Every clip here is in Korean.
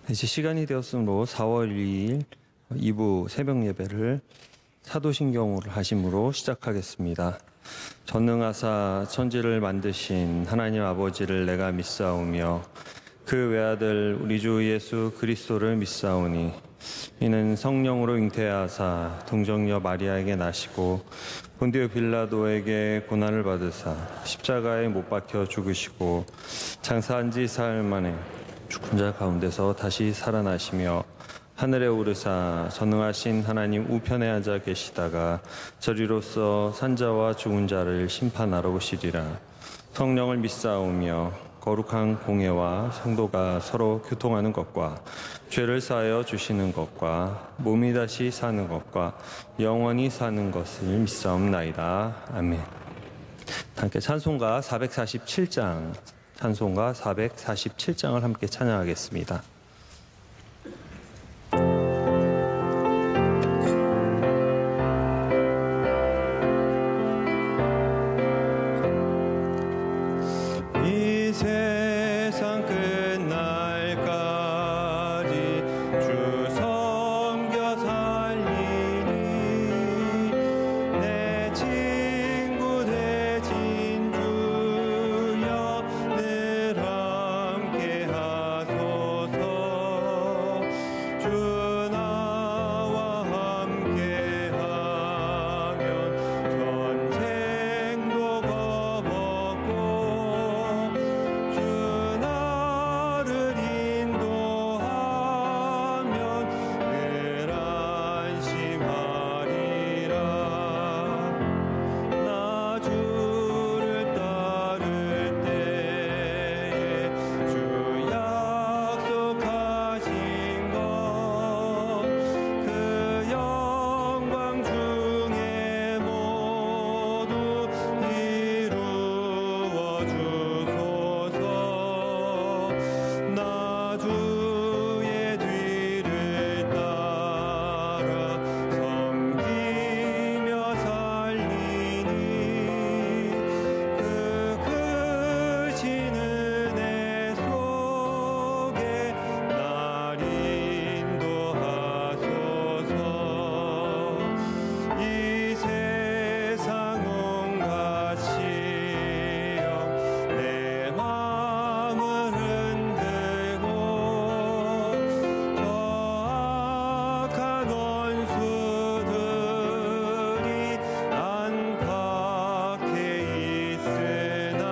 이제 시간이 되었으므로 4월 2일 2부 새벽 예배를 사도신경으로 하심으로 시작하겠습니다. 전능하사 천지를 만드신 하나님 아버지를 내가 믿사오며 그 외아들 우리 주 예수 그리스도를 믿사오니 이는 성령으로 잉태하사 동정녀 마리아에게 나시고 본디오 빌라도에게 고난을 받으사 십자가에 못 박혀 죽으시고 장사한 지 사흘 만에 죽은 자 가운데서 다시 살아나시며 하늘에 오르사 전능하신 하나님 우편에 앉아 계시다가 저리로서 산자와 죽은 자를 심판하러 오시리라. 성령을 믿사오며 거룩한 공예와 성도가 서로 교통하는 것과 죄를 사하여 주시는 것과 몸이 다시 사는 것과 영원히 사는 것을 믿사옵나이다. 아멘. 함께 찬송가 447장 찬송가 447장을 함께 찬양하겠습니다. 이 세상 끝날까지 주 섬겨 살리니 내 친구 되신 주여 늘 함께 하소서. 주 나와 함께 하면 전쟁도 겁없고 주 나를 인도하면 늘 안심하리라. 나 주를 따를 때에 주 약속하신 것 그 영광 중에 모두 이루어 주소서. 나 주의 뒤를 따라 섬기며 살리니 그 크신 은혜 속에 날 인도하소서. 이 세상 온갖 시험 내 마음을 흔들고 저 악한 원수들이 안팎에 있으나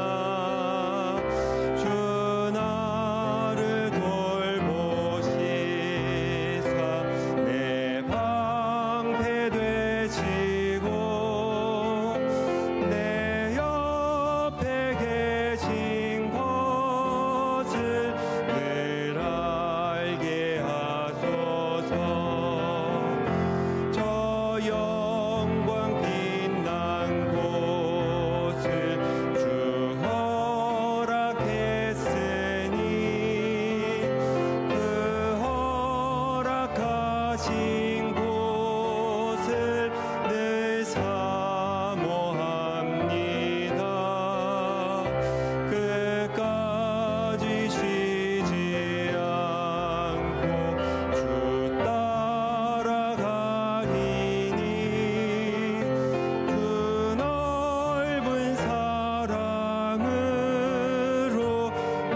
주 나를 돌보시사 내 방패 되시고 내 옆에 계신 것을 늘 알게 하소서. 저 영광 빛난 곳을 주 허락했으니 그 허락하신 곳을 늘 사모합니다. 끝까지 쉬지 않고 주 따라가리니 주 넓은 사랑으로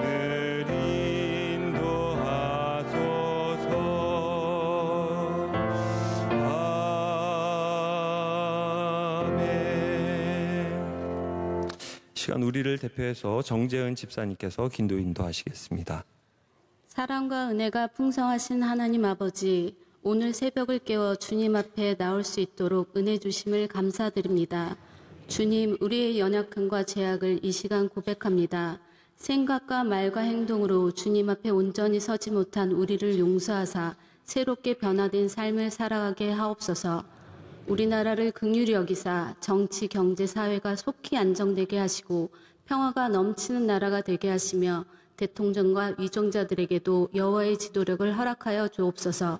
늘 인도하소서. 아멘. 시간 우리를 대표해서 정재은 집사님께서 기도 인도하시겠습니다. 사랑과 은혜가 풍성하신 하나님 아버지, 오늘 새벽을 깨워 주님 앞에 나올 수 있도록 은혜 주심을 감사드립니다. 주님, 우리의 연약함과 죄악을 이 시간 고백합니다. 생각과 말과 행동으로 주님 앞에 온전히 서지 못한 우리를 용서하사 새롭게 변화된 삶을 살아가게 하옵소서. 우리나라를 긍휼히 여기사 정치, 경제, 사회가 속히 안정되게 하시고 평화가 넘치는 나라가 되게 하시며 대통령과 위종자들에게도 여호와의 지도력을 허락하여 주옵소서.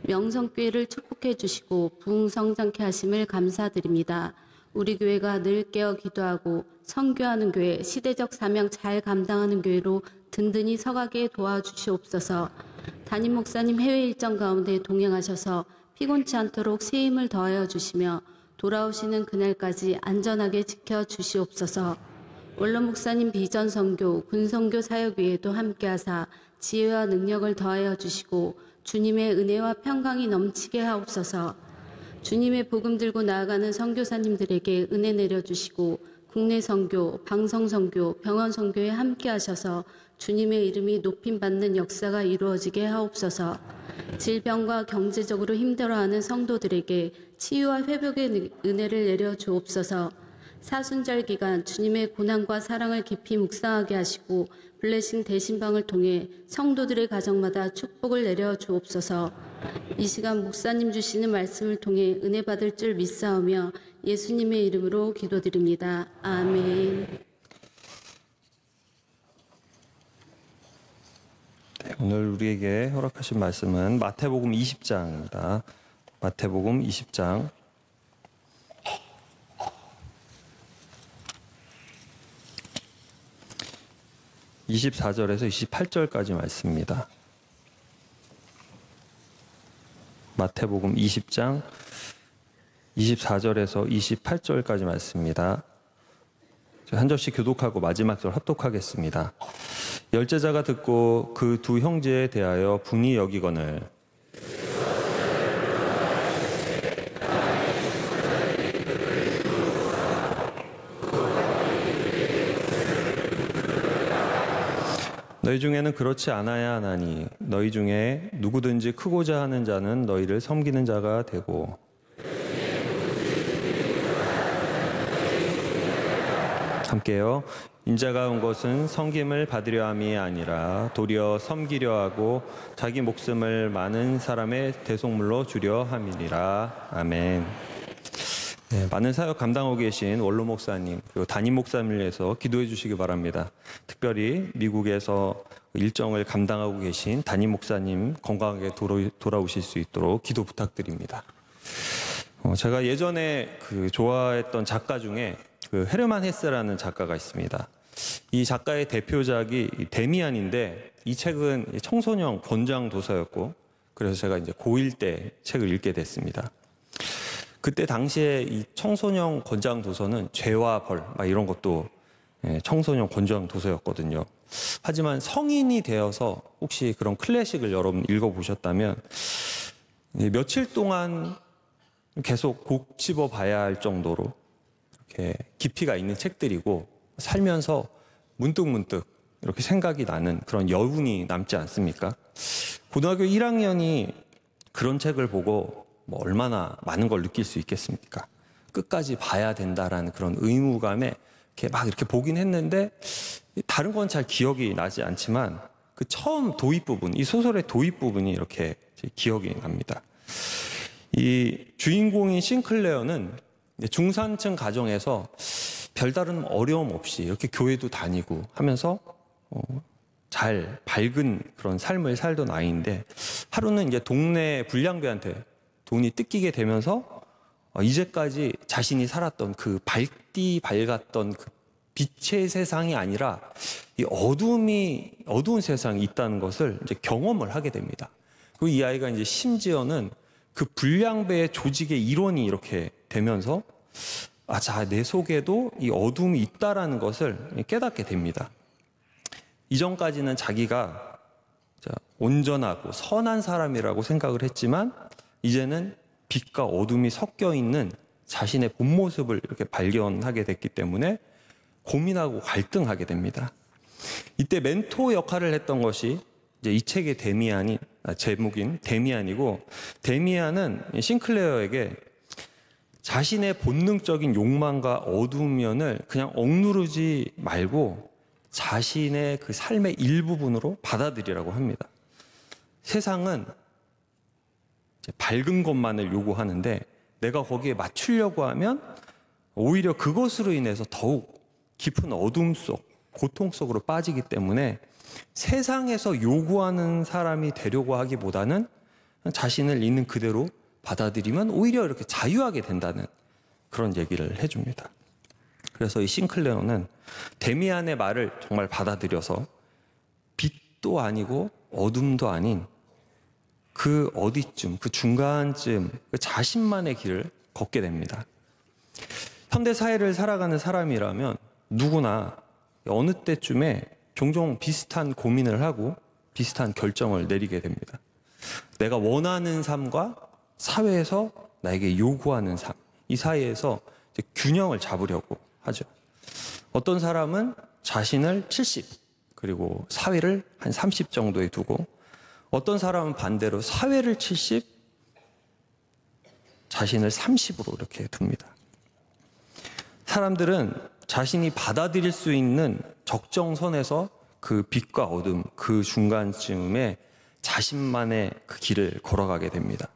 명성교회를 축복해 주시고 부흥성장케 하심을 감사드립니다. 우리 교회가 늘 깨어 기도하고 선교하는 교회, 시대적 사명 잘 감당하는 교회로 든든히 서가게 도와주시옵소서. 담임 목사님 해외 일정 가운데 동행하셔서 피곤치 않도록 새 힘을 더하여 주시며 돌아오시는 그날까지 안전하게 지켜 주시옵소서. 원로 목사님 비전 선교, 군 선교 사역 위에도 함께하사 지혜와 능력을 더하여 주시고 주님의 은혜와 평강이 넘치게 하옵소서. 주님의 복음 들고 나아가는 선교사님들에게 은혜 내려주시고 국내 선교, 방송 선교, 병원 선교에 함께하셔서 주님의 이름이 높임받는 역사가 이루어지게 하옵소서. 질병과 경제적으로 힘들어하는 성도들에게 치유와 회복의 은혜를 내려 주옵소서. 사순절 기간 주님의 고난과 사랑을 깊이 묵상하게 하시고 블레싱 대신방을 통해 성도들의 가정마다 축복을 내려 주옵소서. 이 시간 목사님 주시는 말씀을 통해 은혜 받을 줄 믿사오며 예수님의 이름으로 기도드립니다. 아멘. 네, 오늘 우리에게 허락하신 말씀은 마태복음 20장입니다. 마태복음 20장 24절에서 28절까지 말씀입니다. 마태복음 20장 24절에서 28절까지 말씀입니다. 한 절씩 교독하고 마지막 절 합독하겠습니다. 열제자가 듣고 그 두 형제에 대하여 분이 여기거늘 너희 중에는 그렇지 않아야 하나니 너희 중에 누구든지 크고자 하는 자는 너희를 섬기는 자가 되고 함께요. 인자가 온 것은 섬김을 받으려 함이 아니라 도리어 섬기려 하고 자기 목숨을 많은 사람의 대속물로 주려 함이니라. 아멘. 네, 많은 사역 감당하고 계신 원로 목사님 그리고 담임 목사님을 위해서 기도해 주시기 바랍니다. 특별히 미국에서 일정을 감당하고 계신 담임 목사님 건강하게 돌아오실 수 있도록 기도 부탁드립니다. 제가 예전에 좋아했던 작가 중에 헤르만 헤세라는 작가가 있습니다. 이 작가의 대표작이 데미안인데 이 책은 청소년 권장 도서였고 그래서 제가 이제 고1 때 책을 읽게 됐습니다. 그때 당시에 이 청소년 권장 도서는 죄와 벌 이런 것도 청소년 권장 도서였거든요. 하지만 성인이 되어서 혹시 그런 클래식을 여러분 읽어보셨다면 며칠 동안 계속 곱씹어 봐야 할 정도로 이렇게 깊이가 있는 책들이고 살면서 문득문득 이렇게 생각이 나는 그런 여운이 남지 않습니까? 고등학교 1학년이 그런 책을 보고 얼마나 많은 걸 느낄 수 있겠습니까? 끝까지 봐야 된다라는 그런 의무감에 이렇게 보긴 했는데 다른 건 잘 기억이 나지 않지만 그 처음 도입 부분, 이 소설의 도입 부분이 이렇게 기억이 납니다. 이 주인공인 싱클레어는 중산층 가정에서 별다른 어려움 없이 이렇게 교회도 다니고 하면서 잘 밝은 그런 삶을 살던 아이인데 하루는 이제 동네 불량배한테 돈이 뜯기게 되면서 이제까지 자신이 살았던 그 밝았던 그 빛의 세상이 아니라 이 어두운 세상이 있다는 것을 이제 경험을 하게 됩니다. 그리고 이 아이가 이제 심지어는 그 불량배의 조직의 일원이 이렇게 되면서 내 속에도 이 어둠이 있다라는 것을 깨닫게 됩니다. 이전까지는 자기가 온전하고 선한 사람이라고 생각을 했지만 이제는 빛과 어둠이 섞여 있는 자신의 본 모습을 이렇게 발견하게 됐기 때문에 고민하고 갈등하게 됩니다. 이때 멘토 역할을 했던 것이 이제 이 책의 제목인 데미안이고, 데미안은 싱클레어에게 자신의 본능적인 욕망과 어두운 면을 그냥 억누르지 말고 자신의 그 삶의 일부분으로 받아들이라고 합니다. 세상은 밝은 것만을 요구하는데 내가 거기에 맞추려고 하면 오히려 그것으로 인해서 더욱 깊은 어둠 속, 고통 속으로 빠지기 때문에 세상에서 요구하는 사람이 되려고 하기보다는 자신을 있는 그대로 받아들이면 오히려 이렇게 자유하게 된다는 그런 얘기를 해줍니다. 그래서 이 싱클레어는 데미안의 말을 정말 받아들여서 빛도 아니고 어둠도 아닌 그 어디쯤, 그 중간쯤 그 자신만의 길을 걷게 됩니다. 현대 사회를 살아가는 사람이라면 누구나 어느 때쯤에 종종 비슷한 고민을 하고 비슷한 결정을 내리게 됩니다. 내가 원하는 삶과 사회에서 나에게 요구하는 삶, 이 사이에서 이제 균형을 잡으려고 하죠. 어떤 사람은 자신을 70, 그리고 사회를 한 30 정도에 두고, 어떤 사람은 반대로 사회를 70, 자신을 30으로 이렇게 둡니다. 사람들은 자신이 받아들일 수 있는 적정선에서 그 빛과 어둠, 그 중간쯤에 자신만의 그 길을 걸어가게 됩니다.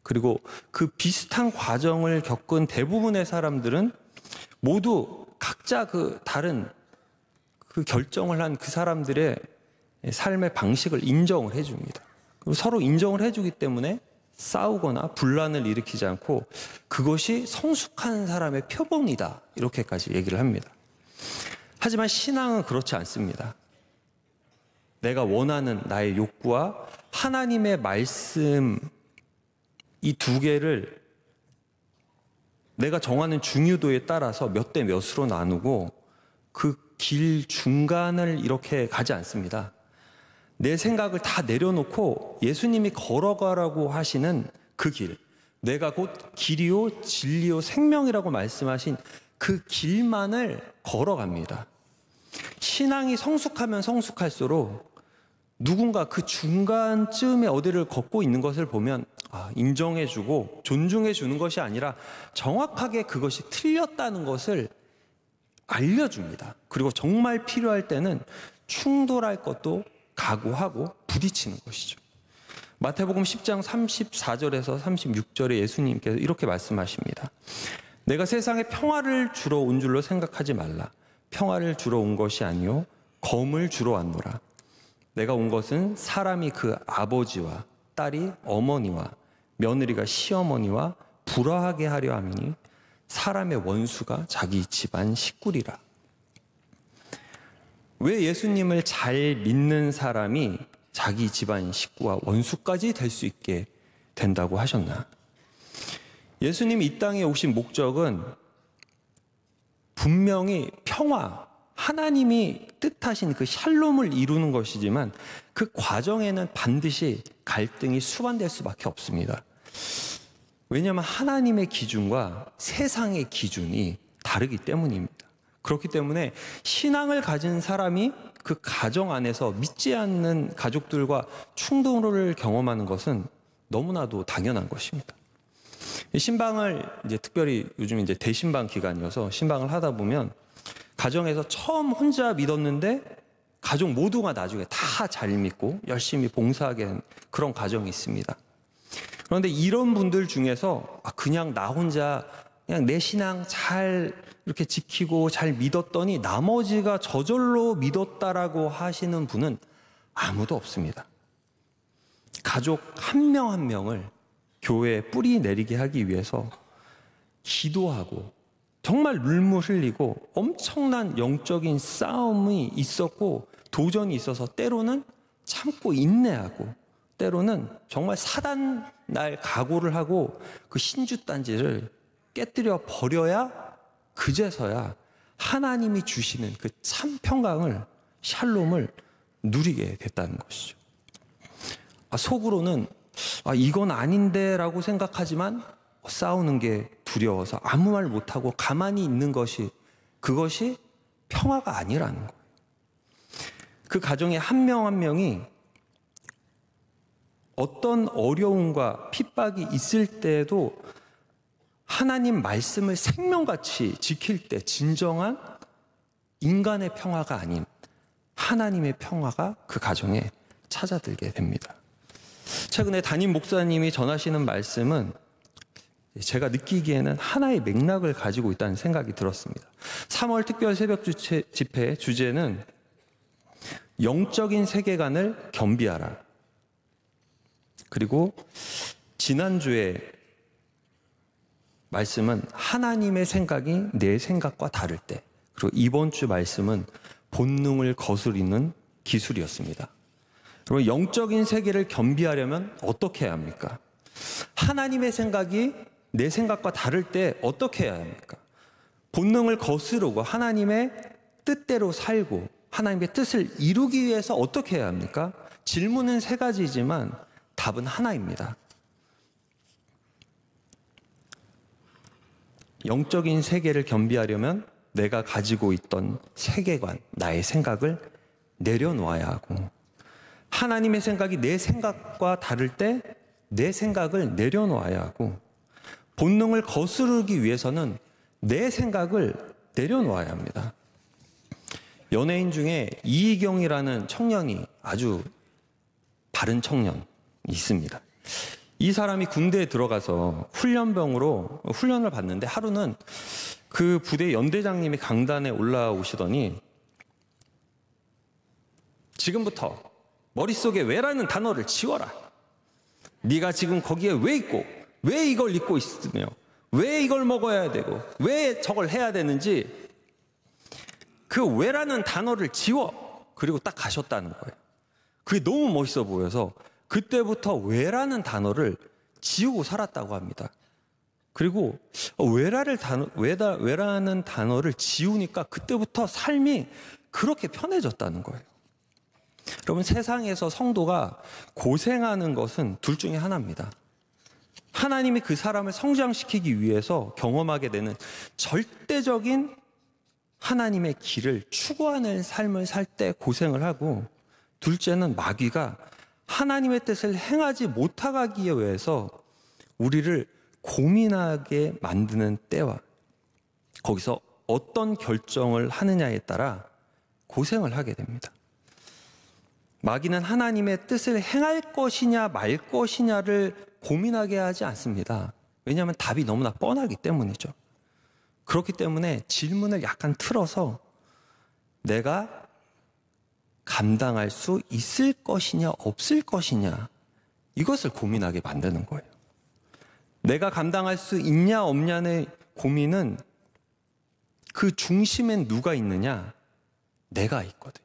그리고 그 비슷한 과정을 겪은 대부분의 사람들은 모두 각자 그 다른 그 결정을 한 그 사람들의 삶의 방식을 인정을 해줍니다. 그리고 서로 인정을 해주기 때문에 싸우거나 분란을 일으키지 않고 그것이 성숙한 사람의 표본이다, 이렇게까지 얘기를 합니다. 하지만 신앙은 그렇지 않습니다. 내가 원하는 나의 욕구와 하나님의 말씀, 이 두 개를 내가 정하는 중요도에 따라서 몇 대 몇으로 나누고 그 길 중간을 이렇게 가지 않습니다. 내 생각을 다 내려놓고 예수님이 걸어가라고 하시는 그 길, 내가 곧 길이요 진리요 생명이라고 말씀하신 그 길만을 걸어갑니다. 신앙이 성숙하면 성숙할수록 누군가 그 중간쯤에 어디를 걷고 있는 것을 보면 인정해주고 존중해주는 것이 아니라 정확하게 그것이 틀렸다는 것을 알려줍니다. 그리고 정말 필요할 때는 충돌할 것도 각오하고 부딪히는 것이죠. 마태복음 10장 34절에서 36절에 예수님께서 이렇게 말씀하십니다. 내가 세상에 평화를 주러 온 줄로 생각하지 말라. 평화를 주러 온 것이 아니요 검을 주러 왔노라. 내가 온 것은 사람이 그 아버지와 딸이 어머니와 며느리가 시어머니와 불화하게 하려 함이니 사람의 원수가 자기 집안 식구리라. 왜 예수님을 잘 믿는 사람이 자기 집안 식구와 원수까지 될 수 있게 된다고 하셨나? 예수님이 이 땅에 오신 목적은 분명히 평화, 하나님이 뜻하신 그 샬롬을 이루는 것이지만 그 과정에는 반드시 갈등이 수반될 수밖에 없습니다. 왜냐하면 하나님의 기준과 세상의 기준이 다르기 때문입니다. 그렇기 때문에 신앙을 가진 사람이 그 가정 안에서 믿지 않는 가족들과 충돌을 경험하는 것은 너무나도 당연한 것입니다. 신방을 이제 특별히 요즘 이제 대신방 기간이어서 신방을 하다 보면 가정에서 처음 혼자 믿었는데 가족 모두가 나중에 다 잘 믿고 열심히 봉사하게 된 그런 가정이 있습니다. 그런데 이런 분들 중에서 그냥 나 혼자 그냥 내 신앙 잘 이렇게 지키고 잘 믿었더니 나머지가 저절로 믿었다라고 하시는 분은 아무도 없습니다. 가족 한 명 한 명을 교회에 뿌리 내리게 하기 위해서 기도하고 정말 눈물 흘리고 엄청난 영적인 싸움이 있었고 도전이 있어서 때로는 참고 인내하고 때로는 정말 사단 날 각오를 하고 그 신주단지를 깨뜨려 버려야 그제서야 하나님이 주시는 그 참 평강을 샬롬을 누리게 됐다는 것이죠. 속으로는 이건 아닌데 라고 생각하지만 싸우는 게 두려워서 아무 말 못하고 가만히 있는 것이 그것이 평화가 아니라는 거예요. 그 가정의 한 명 한 명이 어떤 어려움과 핍박이 있을 때에도 하나님 말씀을 생명같이 지킬 때 진정한 인간의 평화가 아닌 하나님의 평화가 그 가정에 찾아들게 됩니다. 최근에 담임 목사님이 전하시는 말씀은 제가 느끼기에는 하나의 맥락을 가지고 있다는 생각이 들었습니다. 3월 특별 새벽 집회 주제는 영적인 세계관을 겸비하라. 그리고 지난주에 말씀은 하나님의 생각이 내 생각과 다를 때, 그리고 이번 주 말씀은 본능을 거스르는 기술이었습니다. 여러분, 영적인 세계를 겸비하려면 어떻게 해야 합니까? 하나님의 생각이 내 생각과 다를 때 어떻게 해야 합니까? 본능을 거스르고 하나님의 뜻대로 살고 하나님의 뜻을 이루기 위해서 어떻게 해야 합니까? 질문은 세 가지지만 답은 하나입니다. 영적인 세계를 겸비하려면 내가 가지고 있던 세계관, 나의 생각을 내려놓아야 하고, 하나님의 생각이 내 생각과 다를 때 내 생각을 내려놓아야 하고, 본능을 거스르기 위해서는 내 생각을 내려놓아야 합니다. 연예인 중에 이희경이라는 청년이 아주 바른 청년이 있습니다. 이 사람이 군대에 들어가서 훈련병으로 훈련을 받는데 하루는 그 부대 연대장님이 강단에 올라오시더니 지금부터 머릿속에 왜라는 단어를 지워라. 네가 지금 거기에 왜 있고 왜 이걸 입고 있으며 왜 이걸 먹어야 되고 왜 저걸 해야 되는지 그 왜라는 단어를 지워. 그리고 딱 가셨다는 거예요. 그게 너무 멋있어 보여서 그때부터 왜라는 단어를 지우고 살았다고 합니다. 그리고 왜라는 단어를 지우니까 그때부터 삶이 그렇게 편해졌다는 거예요. 여러분, 세상에서 성도가 고생하는 것은 둘 중에 하나입니다. 하나님이 그 사람을 성장시키기 위해서 경험하게 되는 절대적인 하나님의 길을 추구하는 삶을 살 때 고생을 하고, 둘째는 마귀가 하나님의 뜻을 행하지 못하기 위해서 우리를 고민하게 만드는 때와 거기서 어떤 결정을 하느냐에 따라 고생을 하게 됩니다. 마귀는 하나님의 뜻을 행할 것이냐 말 것이냐를 고민하게 하지 않습니다. 왜냐하면 답이 너무나 뻔하기 때문이죠. 그렇기 때문에 질문을 약간 틀어서 내가 감당할 수 있을 것이냐 없을 것이냐 이것을 고민하게 만드는 거예요. 내가 감당할 수 있냐 없냐의 고민은 그 중심엔 누가 있느냐? 내가 있거든요.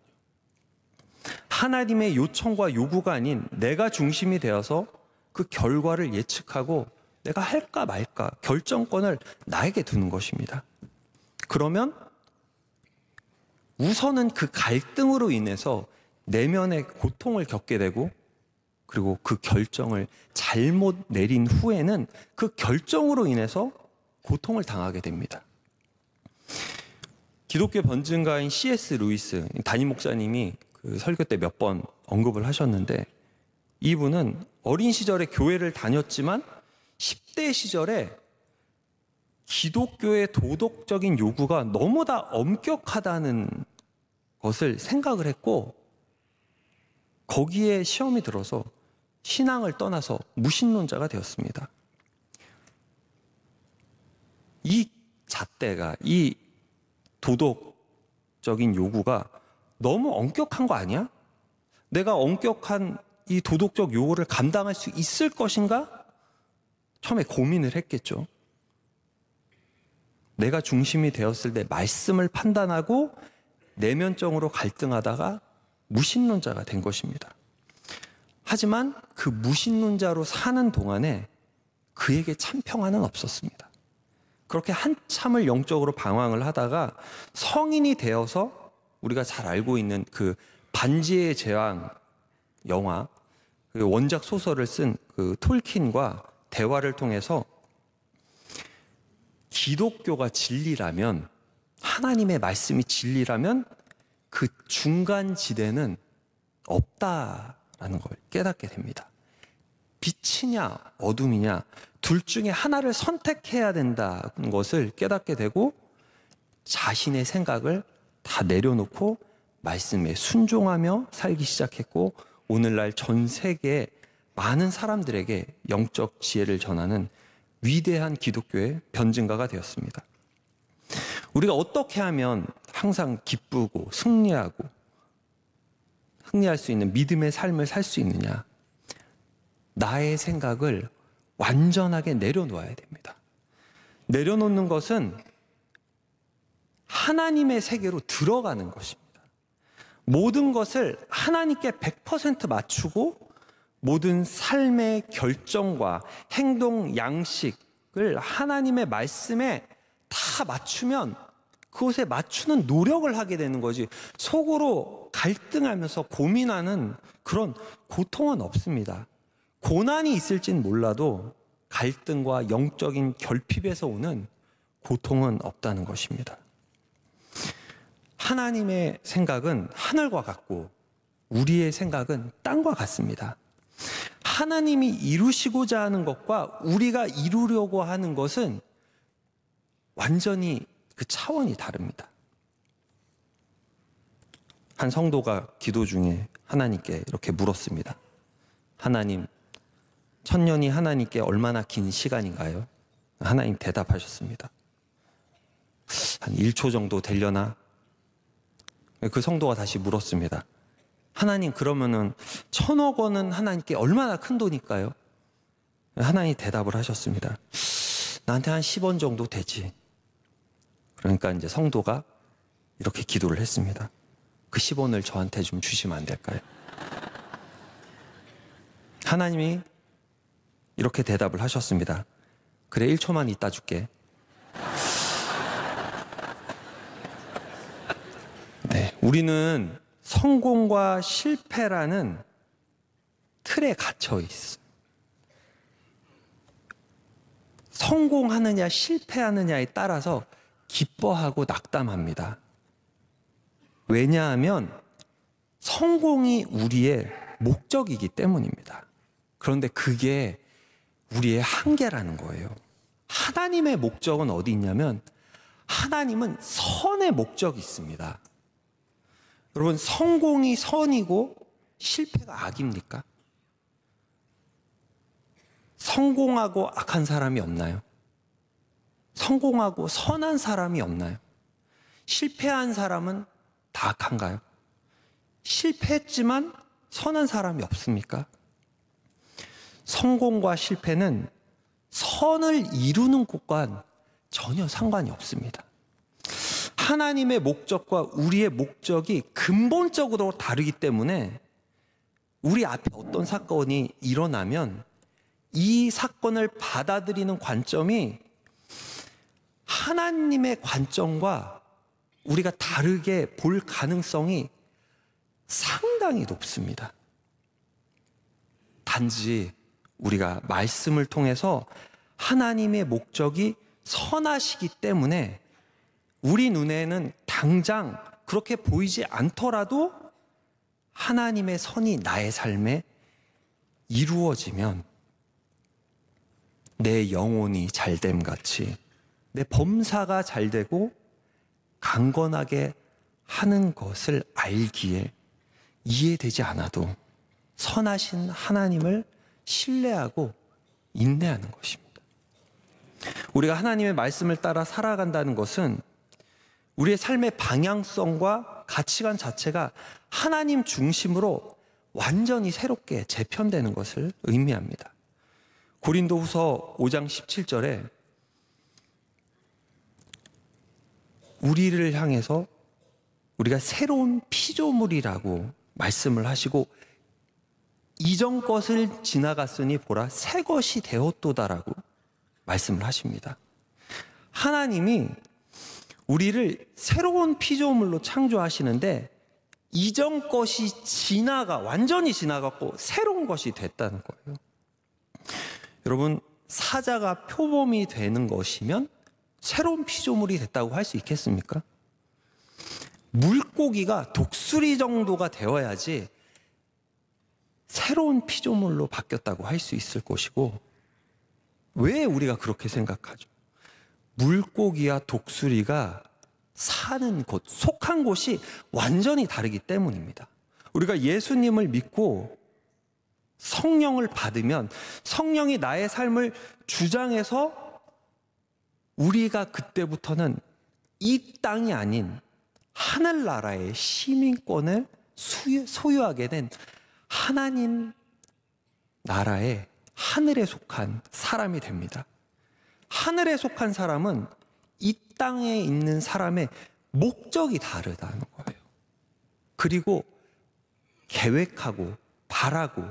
하나님의 요청과 요구가 아닌 내가 중심이 되어서 그 결과를 예측하고 내가 할까 말까 결정권을 나에게 두는 것입니다. 그러면 우선은 그 갈등으로 인해서 내면의 고통을 겪게 되고, 그리고 그 결정을 잘못 내린 후에는 그 결정으로 인해서 고통을 당하게 됩니다. 기독교 변증가인 C.S. 루이스 담임 목사님이 그 설교 때 몇 번 언급을 하셨는데, 이분은 어린 시절에 교회를 다녔지만 10대 시절에 기독교의 도덕적인 요구가 너무나 엄격하다는 것을 생각을 했고, 거기에 시험이 들어서 신앙을 떠나서 무신론자가 되었습니다. 이 잣대가, 이 도덕적인 요구가 너무 엄격한 거 아니야? 내가 엄격한 이 도덕적 요구를 감당할 수 있을 것인가? 처음에 고민을 했겠죠. 내가 중심이 되었을 때 말씀을 판단하고 내면적으로 갈등하다가 무신론자가 된 것입니다. 하지만 그 무신론자로 사는 동안에 그에게 참 평안은 없었습니다. 그렇게 한참을 영적으로 방황을 하다가 성인이 되어서 우리가 잘 알고 있는 그 반지의 제왕 영화, 그 원작 소설을 쓴 그 톨킨과 대화를 통해서 기독교가 진리라면, 하나님의 말씀이 진리라면 그 중간 지대는 없다라는 걸 깨닫게 됩니다. 빛이냐 어둠이냐 둘 중에 하나를 선택해야 된다는 것을 깨닫게 되고, 자신의 생각을 다 내려놓고 말씀에 순종하며 살기 시작했고, 오늘날 전 세계 많은 사람들에게 영적 지혜를 전하는 위대한 기독교의 변증가가 되었습니다. 우리가 어떻게 하면 항상 기쁘고 승리할 수 있는 믿음의 삶을 살 수 있느냐? 나의 생각을 완전하게 내려놓아야 됩니다. 내려놓는 것은 하나님의 세계로 들어가는 것입니다. 모든 것을 하나님께 100% 맞추고 모든 삶의 결정과 행동 양식을 하나님의 말씀에 다 맞추면 그것에 맞추는 노력을 하게 되는 거지, 속으로 갈등하면서 고민하는 그런 고통은 없습니다. 고난이 있을진 몰라도 갈등과 영적인 결핍에서 오는 고통은 없다는 것입니다. 하나님의 생각은 하늘과 같고 우리의 생각은 땅과 같습니다. 하나님이 이루시고자 하는 것과 우리가 이루려고 하는 것은 완전히 그 차원이 다릅니다. 한 성도가 기도 중에 하나님께 이렇게 물었습니다. 하나님, 1000년이 하나님께 얼마나 긴 시간인가요? 하나님 대답하셨습니다. 한 1초 정도 되려나? 그 성도가 다시 물었습니다. 하나님, 그러면은 1000억 원은 하나님께 얼마나 큰 돈일까요? 하나님이 대답을 하셨습니다. 나한테 한 10원 정도 되지. 그러니까 이제 성도가 이렇게 기도를 했습니다. 그 10원을 저한테 좀 주시면 안 될까요? 하나님이 이렇게 대답을 하셨습니다. 그래, 1초만 있다 줄게. 네, 우리는 성공과 실패라는 틀에 갇혀 있어. 성공하느냐 실패하느냐에 따라서 기뻐하고 낙담합니다. 왜냐하면 성공이 우리의 목적이기 때문입니다. 그런데 그게 우리의 한계라는 거예요. 하나님의 목적은 어디 있냐면 하나님은 선의 목적이 있습니다. 여러분, 성공이 선이고 실패가 악입니까? 성공하고 악한 사람이 없나요? 성공하고 선한 사람이 없나요? 실패한 사람은 다 악한가요? 실패했지만 선한 사람이 없습니까? 성공과 실패는 선을 이루는 것과 전혀 상관이 없습니다. 하나님의 목적과 우리의 목적이 근본적으로 다르기 때문에 우리 앞에 어떤 사건이 일어나면 이 사건을 받아들이는 관점이 하나님의 관점과 우리가 다르게 볼 가능성이 상당히 높습니다. 단지 우리가 말씀을 통해서 하나님의 목적이 선하시기 때문에 우리 눈에는 당장 그렇게 보이지 않더라도 하나님의 선이 나의 삶에 이루어지면 내 영혼이 잘됨 같이 내 범사가 잘되고 강건하게 하는 것을 알기에 이해되지 않아도 선하신 하나님을 신뢰하고 인내하는 것입니다. 우리가 하나님의 말씀을 따라 살아간다는 것은 우리의 삶의 방향성과 가치관 자체가 하나님 중심으로 완전히 새롭게 재편되는 것을 의미합니다. 고린도후서 5장 17절에 우리를 향해서 우리가 새로운 피조물이라고 말씀을 하시고 이전 것을 지나갔으니 보라 새 것이 되었도다라고 말씀을 하십니다. 하나님이 우리를 새로운 피조물로 창조하시는데 이전 것이 완전히 지나갔고 새로운 것이 됐다는 거예요. 여러분, 사자가 표범이 되는 것이면 새로운 피조물이 됐다고 할 수 있겠습니까? 물고기가 독수리 정도가 되어야지 새로운 피조물로 바뀌었다고 할 수 있을 것이고, 왜 우리가 그렇게 생각하죠? 물고기와 독수리가 사는 곳, 속한 곳이 완전히 다르기 때문입니다. 우리가 예수님을 믿고 성령을 받으면 성령이 나의 삶을 주장해서 우리가 그때부터는 이 땅이 아닌 하늘나라의 시민권을 소유하게 된 하나님 나라의 하늘에 속한 사람이 됩니다. 하늘에 속한 사람은 이 땅에 있는 사람의 목적이 다르다는 거예요. 그리고 계획하고 바라고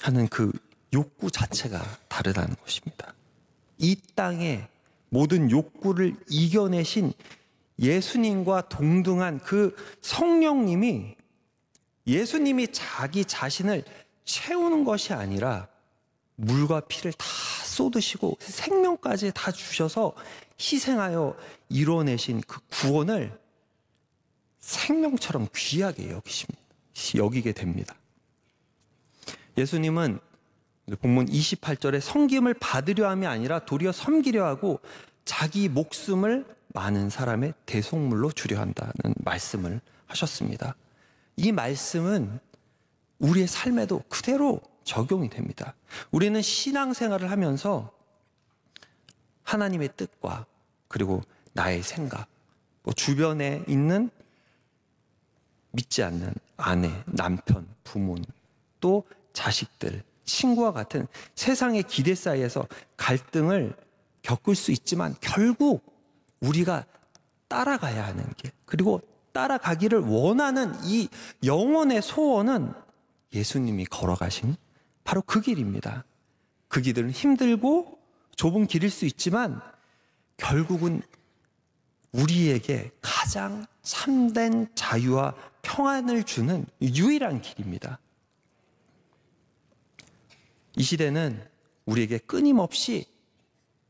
하는 그 욕구 자체가 다르다는 것입니다. 이 땅의 모든 욕구를 이겨내신 예수님과 동등한 그 성령님이, 예수님이 자기 자신을 채우는 것이 아니라 물과 피를 다 쏟으시고 생명까지 다 주셔서 희생하여 이뤄내신 그 구원을 생명처럼 귀하게 여기게 됩니다. 예수님은 본문 28절에 섬김을 받으려 함이 아니라 도리어 섬기려 하고 자기 목숨을 많은 사람의 대속물로 주려 한다는 말씀을 하셨습니다. 이 말씀은 우리의 삶에도 그대로 적용이 됩니다. 우리는 신앙생활을 하면서 하나님의 뜻과 그리고 나의 생각, 주변에 있는 믿지 않는 아내, 남편, 부모님, 또 자식들, 친구와 같은 세상의 기대 사이에서 갈등을 겪을 수 있지만 결국 우리가 따라가야 하는 길, 그리고 따라가기를 원하는 이 영혼의 소원은 예수님이 걸어가신 바로 그 길입니다. 그 길은 힘들고 좁은 길일 수 있지만 결국은 우리에게 가장 참된 자유와 평안을 주는 유일한 길입니다. 이 시대는 우리에게 끊임없이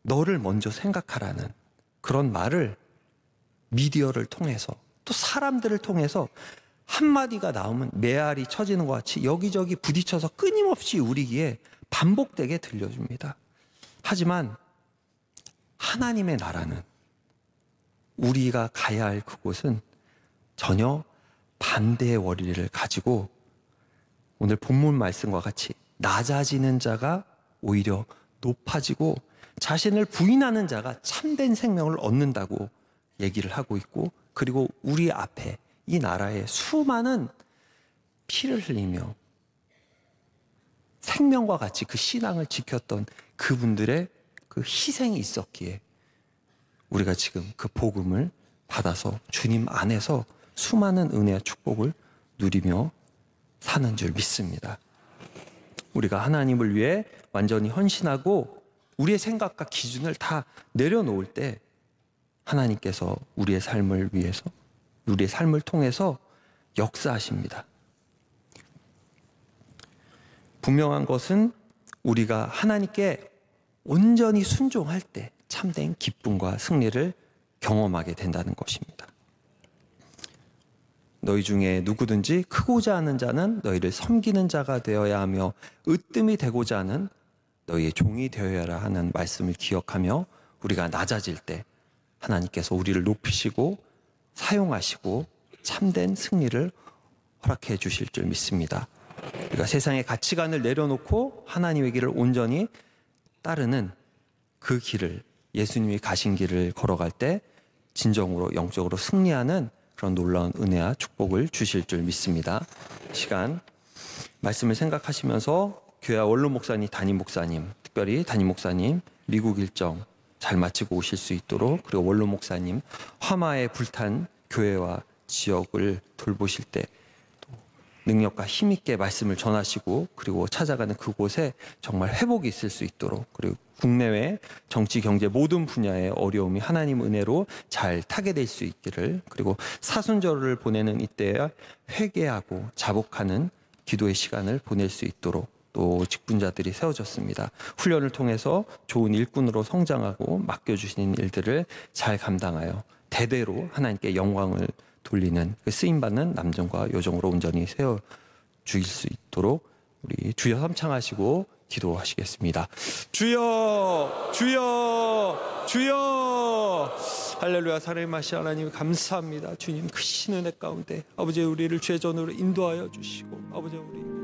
너를 먼저 생각하라는 그런 말을 미디어를 통해서 또 사람들을 통해서 한마디가 나오면 메아리 쳐지는 것 같이 여기저기 부딪혀서 끊임없이 우리 귀에 반복되게 들려줍니다. 하지만 하나님의 나라는, 우리가 가야 할 그곳은 전혀 반대의 원리를 가지고 오늘 본문 말씀과 같이 낮아지는 자가 오히려 높아지고 자신을 부인하는 자가 참된 생명을 얻는다고 얘기를 하고 있고, 그리고 우리 앞에 이 나라에 수많은 피를 흘리며 생명과 같이 그 신앙을 지켰던 그분들의 그 희생이 있었기에 우리가 지금 그 복음을 받아서 주님 안에서 수많은 은혜와 축복을 누리며 사는 줄 믿습니다. 우리가 하나님을 위해 완전히 헌신하고 우리의 생각과 기준을 다 내려놓을 때 하나님께서 우리의 삶을 위해서, 우리의 삶을 통해서 역사하십니다. 분명한 것은 우리가 하나님께 온전히 순종할 때 참된 기쁨과 승리를 경험하게 된다는 것입니다. 너희 중에 누구든지 크고자 하는 자는 너희를 섬기는 자가 되어야 하며 으뜸이 되고자 하는 너희의 종이 되어야 하는 말씀을 기억하며 우리가 낮아질 때 하나님께서 우리를 높이시고 사용하시고 참된 승리를 허락해 주실 줄 믿습니다. 우리가 세상의 가치관을 내려놓고 하나님의 길을 온전히 따르는 그 길을, 예수님이 가신 길을 걸어갈 때 진정으로 영적으로 승리하는 그런 놀라운 은혜와 축복을 주실 줄 믿습니다. 시간 말씀을 생각하시면서 교회 원로 목사님, 담임 목사님, 특별히 담임 목사님 미국 일정 잘 마치고 오실 수 있도록, 그리고 원로 목사님 화마에 불탄 교회와 지역을 돌보실 때 능력과 힘있게 말씀을 전하시고 그리고 찾아가는 그곳에 정말 회복이 있을 수 있도록, 그리고 국내외 정치 경제 모든 분야의 어려움이 하나님 은혜로 잘 타게 될 수 있기를, 그리고 사순절을 보내는 이때에 회개하고 자복하는 기도의 시간을 보낼 수 있도록 또 직분자들이 세워졌습니다. 훈련을 통해서 좋은 일꾼으로 성장하고 맡겨주시는 일들을 잘 감당하여 대대로 하나님께 영광을 돌리는 그 쓰임받는 남정과 여정으로 온전히 세워 주실 수 있도록 우리 주여 삼창하시고 기도하시겠습니다. 주여, 주여, 주여. 할렐루야. 사랑의 마시 하나님 감사합니다. 주님 크신 은혜 가운데 아버지 우리를 죄전으로 인도하여 주시고 아버지 우리